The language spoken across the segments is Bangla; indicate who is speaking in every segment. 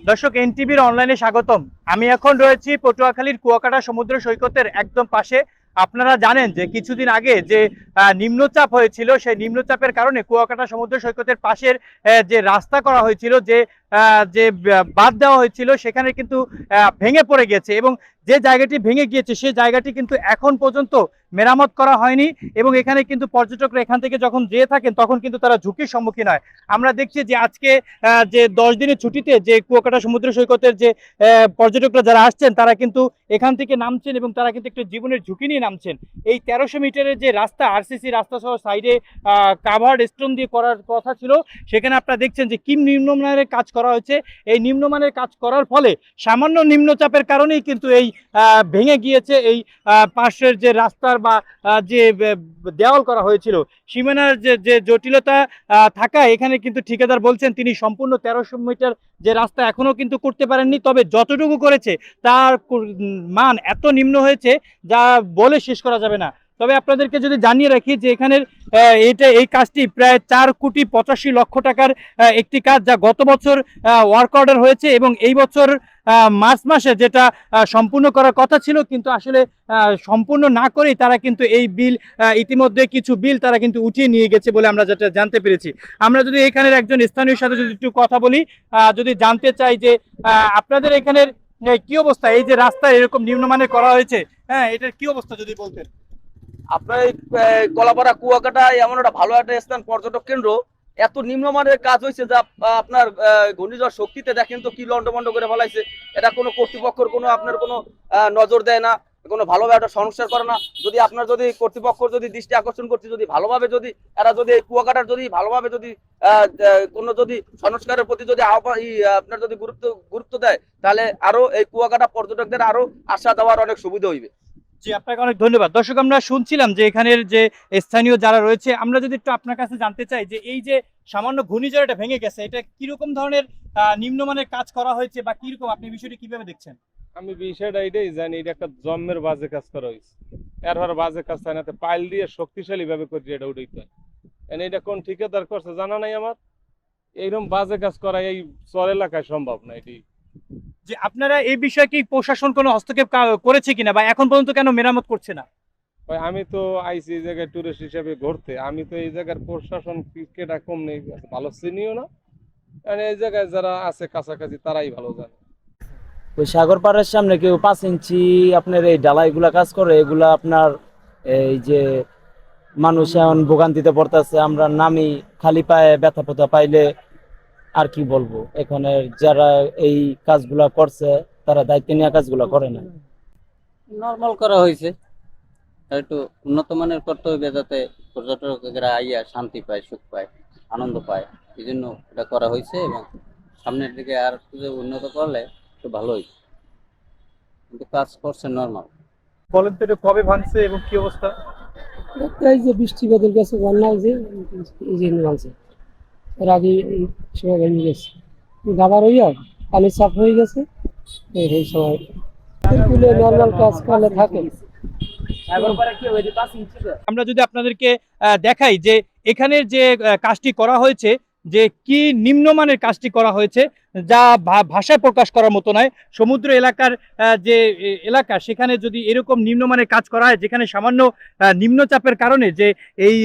Speaker 1: দর্শক, এনটিভির অনলাইনে স্বাগতম। আমি এখন রয়েছি পটুয়াখালীর কুয়াকাটা সমুদ্র সৈকতের একদম পাশে। আপনারা জানেন যে কিছুদিন আগে যে নিম্নচাপ হয়েছিল, সেই নিম্নচাপের কারণে কুয়াকাটা সমুদ্র সৈকতের পাশের যে রাস্তা করা হয়েছিল, যে বাঁধ দেওয়া হয়েছিল, সেখানে কিন্তু ভেঙে পড়ে গেছে এবং যে জায়গাটি ভেঙে গিয়েছে সেই জায়গাটি কিন্তু এখন পর্যন্ত মেরামত করা হয়নি। এবং এখানে কিন্তু পর্যটকরা এখান থেকে যখন যেয়ে থাকেন তখন কিন্তু তারা ঝুঁকির সম্মুখীন হয়। আমরা দেখছি যে আজকে যে 10 দিনের ছুটিতে যে কুয়াকাটা সমুদ্র সৈকতের যে পর্যটকরা যারা আসছেন তারা কিন্তু এখান থেকে নামছেন এবং তারা কিন্তু একটু জীবনের ঝুঁকি নিয়ে নামছেন। এই 1300 মিটারের যে রাস্তা, আরসিসি রাস্তা সহ সাইডে কাভার্ড স্টোন দিয়ে করার কথা ছিল, সেখানে আপনারা দেখছেন যে কি নিম্নমানের কাজ করা হয়েছে। এই নিম্নমানের কাজ করার ফলে সামান্য নিম্নচাপের কারণেই কিন্তু এই ভেঙে গিয়েছে এই পাশের যে রাস্তার বা যে দেওয়াল করা হয়েছিল। সীমানার যে যে জটিলতা থাকা, এখানে কিন্তু ঠিকাদার বলছেন তিনি সম্পূর্ণ 1300 মিটার যে রাস্তা এখনো কিন্তু করতে পারেননি, তবে যতটুকু করেছে তার মান এত নিম্ন হয়েছে যা বলে শেষ করা যাবে না। তবে আপনাদেরকে যদি জানিয়ে রাখি যে এখানের এই কাজটি প্রায় 4,85,00,000 টাকার একটি কাজ, যা গত বছর ওয়ার্ক অর্ডার হয়েছে এবং এই বছর মার্চ মাসে যেটা সম্পূর্ণ করার কথা ছিল, কিন্তু আসলে সম্পূর্ণ না করেই তারা কিন্তু এই বিল ইতিমধ্যে কিছু বিল তারা কিন্তু উঠিয়ে নিয়ে গেছে বলে আমরা যেটা জানতে পেরেছি। আমরা যদি এখানের একজন স্থানীয় সাথে যদি একটু কথা বলি, যদি জানতে চাই যে আপনাদের এখানের কি অবস্থা, এই যে রাস্তা এরকম নিম্নমানের করা হয়েছে, হ্যাঁ, এটার কি অবস্থা যদি বলতেন।
Speaker 2: আপনার এই কলাপাড়া কুয়াকাটা এমন একটা ভালো একটা স্থান, পর্যটক কেন্দ্র। এত নিম্নমানের কাজ হয়েছে যা আপনার ঘূর্ণিঝড় শক্তিতে দেখেন তো কি লন্ডভন্ড করে ফেলাইছে। এটা কোনো কর্তৃপক্ষের কোনো আপনার কোনো নজর দেয় না, কোনো ভালোভাবে একটা সংস্কার করে না। যদি আপনার যদি কর্তৃপক্ষ যদি দৃষ্টি আকর্ষণ করছে, যদি ভালোভাবে যদি এরা যদি এই কুয়াকাটার যদি ভালোভাবে যদি কোনো যদি সংস্কারের প্রতি যদি আপনার যদি গুরুত্ব দেয়, তাহলে আরো এই কুয়াকাটা পর্যটকদের আরো আসা যাওয়ার অনেক সুবিধা হইবে।
Speaker 1: জি, আপনাকে অনেক ধন্যবাদ। দর্শক, আমরা শুনছিলাম যে এখানের যে স্থানীয় যারা রয়েছে, আমরা যদি একটু আপনার কাছে জানতে চাই যে এই যে সামান্য ঘূর্ণিঝড় এটা ভেঙে গেছে, এটা কিরকম ধরনের নিম্নমানের কাজ করা হয়েছে বা কিরকম, আপনি বিষয়টি কিভাবে দেখছেন।
Speaker 3: আমি বিষয়টা এটাই জানি, এটা একটা জম্মের বাজে কাজ করা হয়েছে। এরপর বাজে কাজ হয় না, পাইল দিয়ে শক্তিশালী ভাবে করে এটা উঠাইতে হয়। এটা কোন ঠিকাদার করছে জানা নাই আমার। এইরকম বাজে কাজ করা এই চর এলাকায় সম্ভব না। এটি
Speaker 1: যে আপনারা এই বিষয়ে কি প্রশাসন কোনো হস্তক্ষেপ করেছে কিনা, বা এখন পর্যন্ত কেন মেরামত করছে না।
Speaker 3: ভাই, আমি তো আইসি এই জায়গায় টুরিস্ট হিসেবে ঘুরতে, আমি তো এই জায়গার প্রশাসন কেটা কম নেই, ভালো চিনিও না। এই জায়গায় যারা আছে কাছাকাছি তারাই ভালো জানে।
Speaker 4: ওই সাগর পাড়ের সামনে কেউ 5 ইঞ্চি আপনার এই ঢালাইগুলা কাজ করে, এগুলা আপনার এই যে মানুষ এখন ভোগান্তিতে পড়তেছে। আমরা নামি খালি পায়ে ব্যথা ফোথা পাইলে আর কি বলবো, এখানে যারা এই কাজগুলা করছে তারা দায়িত্ব নিয়ে কাজগুলা করে না।
Speaker 5: নর্মাল করা হয়েছে, একটু উন্নত মানের করতে হবে যাতে পর্যটকেরা আইয়া শান্তি পায়, সুখ পায়, আনন্দ পায়। এই জন্য এটা করা হয়েছে এবং সামনের দিকে আর একটু উন্নত করলে একটু ভালোই, কিন্তু কাজ করছে নর্মাল।
Speaker 1: বলেন তো এটা কবে ভাঙছে এবং কি অবস্থা।
Speaker 6: এই যে বৃষ্টিপাতের কাছে বন্যা হয়েছে, এই যে নামছে এর আগে এই সময় ভেঙে গেছে, দাবার হইয়া পানির চাপ হয়ে গেছে। এই সময় কুলে নর্মাল কাজ করলে থাকে।
Speaker 1: আমরা যদি আপনাদেরকে দেখাই যে এখানের যে কাজটি করা হয়েছে, যে কি নিম্নমানের কাজটি করা হয়েছে, যা ভাষায় প্রকাশ করার মতো নয়। সমুদ্র এলাকার যে এলাকা, সেখানে যদি এরকম নিম্নমানের কাজ করা হয়, যেখানে সামান্য নিম্নচাপের কারণে যে এই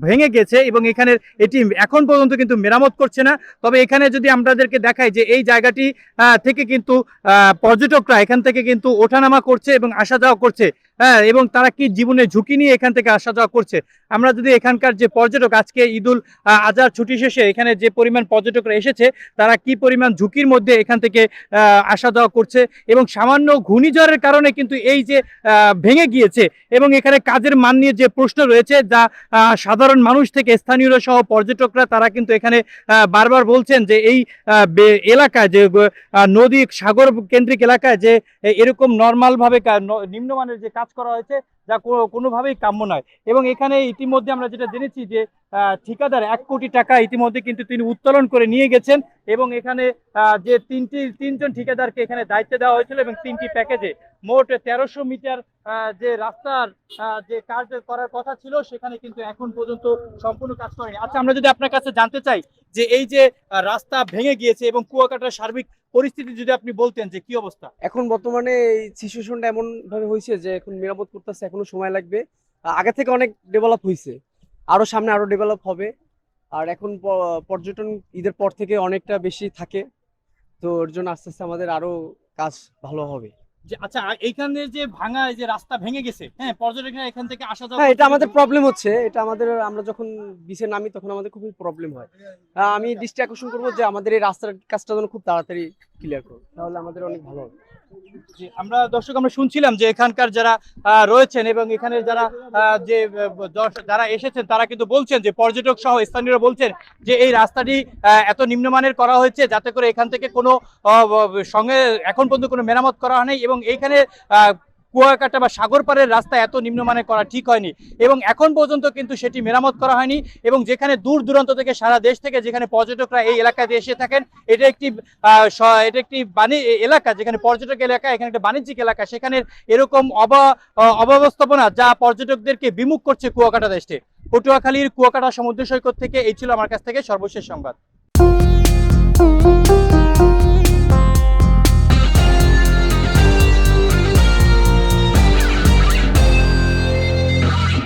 Speaker 1: ভেঙে গেছে এবং এখানে এটি এখন পর্যন্ত কিন্তু মেরামত করছে না। তবে এখানে যদি আপনাদেরকে দেখাই যে এই জায়গাটি থেকে কিন্তু পর্যটকরা এখান থেকে কিন্তু ওঠানামা করছে এবং আসা যাওয়া করছে, হ্যাঁ, এবং তারা কি জীবনের ঝুঁকি নিয়ে এখান থেকে আসা যাওয়া করছে। আমরা যদি এখানকার যে পর্যটক, আজকে ঈদুল আজহার ছুটি শেষে এখানে যে পরিমাণ পর্যটকরা এসেছে, তারা কি পরিমাণ ঝুঁকির মধ্যে এখান থেকে আসা যাওয়া করছে, এবং সামান্য ঘূর্ণিঝড়ের কারণে কিন্তু এই যে ভেঙে গিয়েছে এবং এখানে কাজের মান নিয়ে যে প্রশ্ন রয়েছে, যা সাধারণ মানুষ থেকে স্থানীয়রা সহ পর্যটকরা তারা কিন্তু এখানে বারবার বলছেন যে এই এলাকায় যে নদী সাগর কেন্দ্রিক এলাকায় যে এরকম নর্মাল ভাবে নিম্নমানের যে কাজ করা হয়েছে, যা কোনোভাবেই কাম্য নয়। এবং এখানে ইতিমধ্যে আমরা যেটা জেনেছি যে ঠিকাদার 1 কোটি টাকা ইতিমধ্যে কিন্তু তিনি উত্তোলন করে নিয়ে গেছেন, এবং এখানে যে তিনজন ঠিকাদারকে এখানে দায়িত্ব দেওয়া হয়েছিল এবং 3টি প্যাকেজে মোট 1300 মিটার যে রাস্তার যে কাজ করার কথা ছিল সেখানে কিন্তু এখন পর্যন্ত সম্পূর্ণ কাজ করেনি। আচ্ছা, আমরা যদি আপনার কাছে জানতে চাই যে এই যে রাস্তা ভেঙে গিয়েছে এবং কুয়াকাটার সার্বিক পরিস্থিতি যদি আপনি বলতেন যে কি অবস্থা।
Speaker 7: এখন বর্তমানে এই সিচুয়েশনটা এমন ভাবে হয়েছে যে এখন মেরামত করতেছে, এখনো সময় লাগবে। আগে থেকে অনেক ডেভেলপ হয়েছে, আরো সামনে আরো ডেভেলপ হবে। আর এখন পর্যটন ঈদের পর থেকে অনেকটা বেশি থাকে, তো ওর জন্য আস্তে আস্তে আমাদের আরো কাজ ভালো হবে।
Speaker 1: যে আচ্ছা, এইখানে যে ভাঙা এই যে রাস্তা ভেঙে গেছে, হ্যাঁ, পর্যটকরা এখান থেকে আসা যাওয়া
Speaker 7: হ্যাঁ, এটা
Speaker 1: করতে
Speaker 7: আমাদের
Speaker 1: কিন্তু-
Speaker 7: প্রবলেম হচ্ছে। এটা আমাদের, আমরা যখন বিচে নামি তখন আমাদের খুবই প্রবলেম হয়। আমি দৃষ্টি আকর্ষণ করবো যে আমাদের এই রাস্তার কাজটা যেন খুব তাড়াতাড়ি ক্লিয়ার করো, তাহলে আমাদের অনেক ভালো হবে।
Speaker 1: জি, আমরা দর্শক আমরা শুনছিলাম যে এখানকার যারা রয়েছেন এবং এখানে যারা যারা এসেছেন তারা কিন্তু বলছেন যে পর্যটক সহ স্থানীয়রা বলছেন যে এই রাস্তাটি এত নিম্নমানের করা হয়েছে যাতে করে এখান থেকে কোনো সঙ্গে এখন পর্যন্ত কোনো মেরামত করা হয়নি এবং এইখানে কুয়াকাটা বা সাগর পাড়ের রাস্তা এত নিম্নমানের করা ঠিক হয়নি এবং এখন পর্যন্ত কিন্তু সেটি মেরামত করা হয়নি এবং যেখানে দূর দূরান্ত থেকে সারা দেশ থেকে যেখানে পর্যটকরা এই এলাকাতে এসে থাকেন, এটা একটি এলাকা, যেখানে পর্যটক এলাকা, এখানে একটা বাণিজ্যিক এলাকা, সেখানে এরকম অব্যবস্থাপনা যা পর্যটকদেরকে বিমুখ করছে কুয়াকাটা দেশে। পটুয়াখালীর কুয়াকাটা সমুদ্র সৈকত থেকে এই ছিল আমার কাছ থেকে সর্বশেষ সংবাদ।